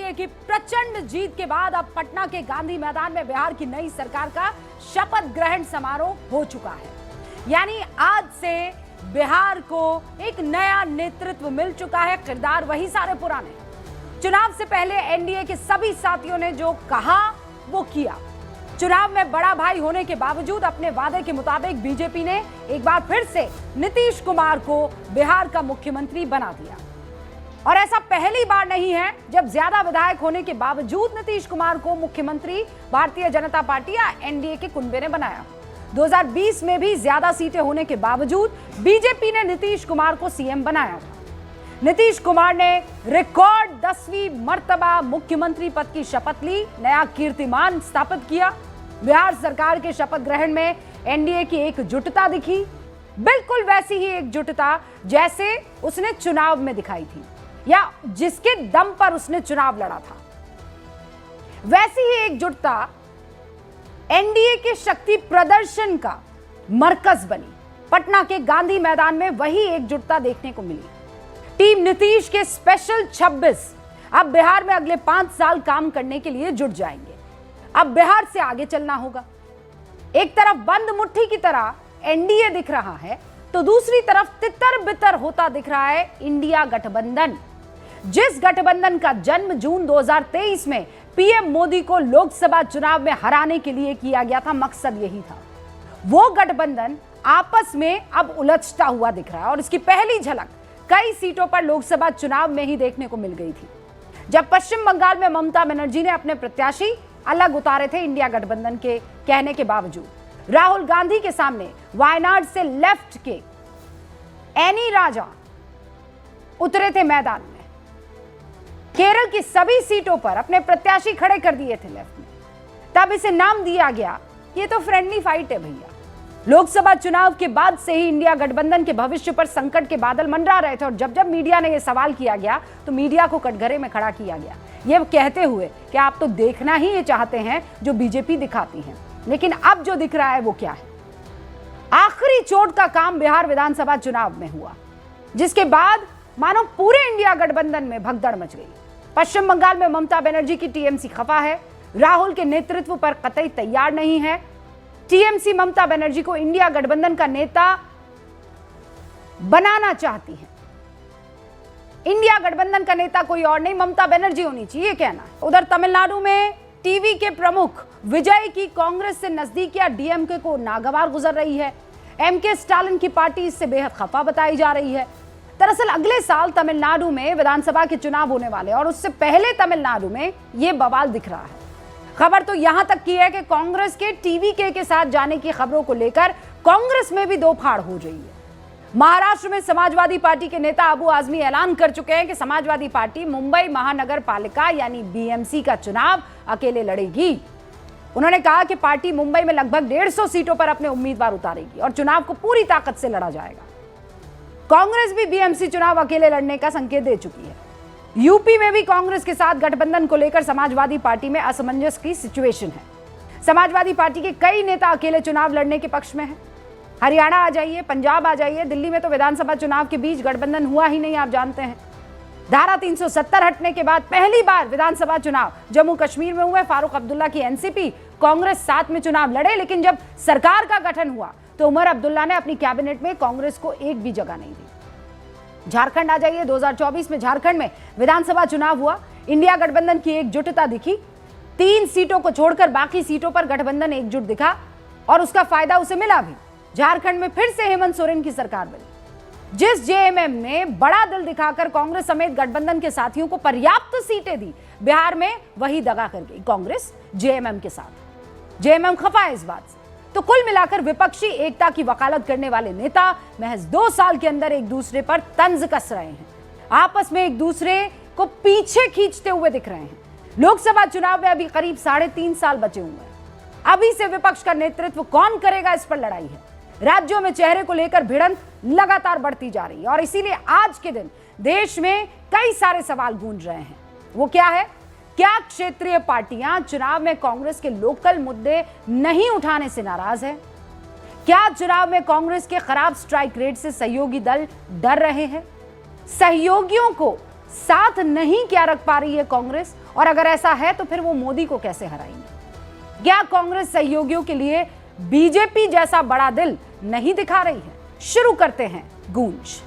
NDA की प्रचंड जीत के बाद अब पटना के गांधी मैदान में बिहार की नई सरकार का शपथ ग्रहण समारोह हो चुका है। यानी आज से बिहार को एक नया नेतृत्व मिल चुका है। किरदार वही सारे पुराने। चुनाव से पहले एनडीए के सभी साथियों ने जो कहा वो किया। चुनाव में बड़ा भाई होने के बावजूद अपने वादे के मुताबिक बीजेपी ने एक बार फिर से नीतीश कुमार को बिहार का मुख्यमंत्री बना दिया। और ऐसा पहली बार नहीं है जब ज्यादा विधायक होने के बावजूद नीतीश कुमार को मुख्यमंत्री भारतीय जनता पार्टी या एनडीए के कुनबे ने बनाया। 2020 में भी ज्यादा सीटें होने के बावजूद बीजेपी ने नीतीश कुमार को सीएम बनाया था। नीतीश कुमार ने रिकॉर्ड 10वीं मर्तबा मुख्यमंत्री पद की शपथ ली, नया कीर्तिमान स्थापित किया। बिहार सरकार के शपथ ग्रहण में एनडीए की एकजुटता दिखी, बिल्कुल वैसी ही एकजुटता जैसे उसने चुनाव में दिखाई थी या जिसके दम पर उसने चुनाव लड़ा था। वैसी ही एकजुटता एनडीए के शक्ति प्रदर्शन का मरकज बनी। पटना के गांधी मैदान में वही एकजुटता देखने को मिली। टीम नीतीश के स्पेशल 26 अब बिहार में अगले 5 साल काम करने के लिए जुट जाएंगे। अब बिहार से आगे चलना होगा। एक तरफ बंद मुट्ठी की तरह एनडीए दिख रहा है तो दूसरी तरफ तितर बितर होता दिख रहा है इंडिया गठबंधन। जिस गठबंधन का जन्म जून 2023 में पीएम मोदी को लोकसभा चुनाव में हराने के लिए किया गया था, मकसद यही था। वो गठबंधन आपस में अब उलझता हुआ दिख रहा है और इसकी पहली झलक कई सीटों पर लोकसभा चुनाव में ही देखने को मिल गई थी, जब पश्चिम बंगाल में ममता बनर्जी ने अपने प्रत्याशी अलग उतारे थे इंडिया गठबंधन के कहने के बावजूद। राहुल गांधी के सामने वायनाड से लेफ्ट के एनी राजा उतरे थे मैदान में। केरल की सभी सीटों पर अपने प्रत्याशी खड़े कर दिए थे लेफ्ट में। तब इसे नाम दिया गया, ये तो फ्रेंडली फाइट है भैया। लोकसभा चुनाव के बाद से ही इंडिया गठबंधन के भविष्य पर संकट के बादल मंडरा रहे थे और जब जब मीडिया ने यह सवाल किया गया तो मीडिया को कटघरे में खड़ा किया गया, ये कहते हुए कि आप तो देखना ही ये चाहते हैं जो बीजेपी दिखाती है। लेकिन अब जो दिख रहा है वो क्या है? आखिरी चोट का काम बिहार विधानसभा चुनाव में हुआ, जिसके बाद मानो पूरे इंडिया गठबंधन में भगदड़ मच गई। पश्चिम बंगाल में ममता बनर्जी की टीएमसी खफा है, राहुल के नेतृत्व पर कतई तैयार नहीं है। टीएमसी ममता बनर्जी को इंडिया गठबंधन का नेता बनाना चाहती है। इंडिया गठबंधन का नेता कोई और नहीं, ममता बनर्जी होनी चाहिए कहना। उधर तमिलनाडु में टीवी के प्रमुख विजय की कांग्रेस से नजदीकियां डीएमके को नागवार गुजर रही है। एमके स्टालिन की पार्टी इससे बेहद खफा बताई जा रही है। दरअसल अगले साल तमिलनाडु में विधानसभा के चुनाव होने वाले और उससे पहले तमिलनाडु में यह बवाल दिख रहा है। खबर तो यहां तक की है कि कांग्रेस के टीवीके के साथ जाने की खबरों को लेकर कांग्रेस में भी दो फाड़ हो रही है। महाराष्ट्र में समाजवादी पार्टी के नेता अबू आजमी ऐलान कर चुके हैं कि समाजवादी पार्टी मुंबई महानगर पालिका यानी बीएमसी का चुनाव अकेले लड़ेगी। उन्होंने कहा कि पार्टी मुंबई में लगभग 150 सीटों पर अपने उम्मीदवार उतारेगी और चुनाव को पूरी ताकत से लड़ा जाएगा। कांग्रेस भी बीएमसी चुनाव अकेले लड़ने का संकेत दे चुकी है। यूपी में भी कांग्रेस के साथ गठबंधन को लेकर समाजवादी पार्टी में असमंजस की सिचुएशन है। समाजवादी पार्टी के कई नेता अकेले चुनाव लड़ने के पक्ष में हैं। हरियाणा आ जाइए, पंजाब आ जाइए, दिल्ली में तो विधानसभा चुनाव के बीच गठबंधन हुआ ही नहीं, आप जानते हैं। धारा 370 हटने के बाद पहली बार विधानसभा चुनाव जम्मू कश्मीर में हुए। फारूक अब्दुल्ला की एनसीपी कांग्रेस साथ में चुनाव लड़े, लेकिन जब सरकार का गठन हुआ तो उमर अब्दुल्ला ने अपनी कैबिनेट में कांग्रेस को एक भी जगह नहीं दी। झारखंड आ जाइए, 2024 में झारखंड में विधानसभा चुनाव हुआ। इंडिया गठबंधन की एकजुटता दिखी। 3 सीटों को छोड़कर बाकी सीटों पर गठबंधन एकजुट दिखा और उसका फायदा उसे मिला भी। झारखंड में फिर से हेमंत सोरेन की सरकार बनी। जिस जेएमएम ने बड़ा दिल दिखाकर कांग्रेस समेत गठबंधन के साथियों को पर्याप्त सीटें दी, बिहार में वही दगा कर गई कांग्रेस जेएमएम के साथ। जेएमएम खफा है इस बात से। तो कुल मिलाकर विपक्षी एकता की वकालत करने वाले नेता महज 2 साल के अंदर एक दूसरे पर तंज कस रहे हैं, आपस में एक दूसरे को पीछे खींचते हुए दिख रहे हैं। लोकसभा चुनाव में अभी करीब 3.5 साल बचे हुए हैं। अभी से विपक्ष का नेतृत्व कौन करेगा, इस पर लड़ाई है। राज्यों में चेहरे को लेकर भिड़ंत लगातार बढ़ती जा रही है और इसीलिए आज के दिन देश में कई सारे सवाल गूंज रहे हैं। वो क्या है? क्या क्षेत्रीय पार्टियां चुनाव में कांग्रेस के लोकल मुद्दे नहीं उठाने से नाराज है? क्या चुनाव में कांग्रेस के खराब स्ट्राइक रेट से सहयोगी दल डर रहे हैं? सहयोगियों को साथ नहीं क्या रख पा रही है कांग्रेस? और अगर ऐसा है तो फिर वो मोदी को कैसे हराएंगे? क्या कांग्रेस सहयोगियों के लिए बीजेपी जैसा बड़ा दिल नहीं दिखा रही है? शुरू करते हैं गूंज।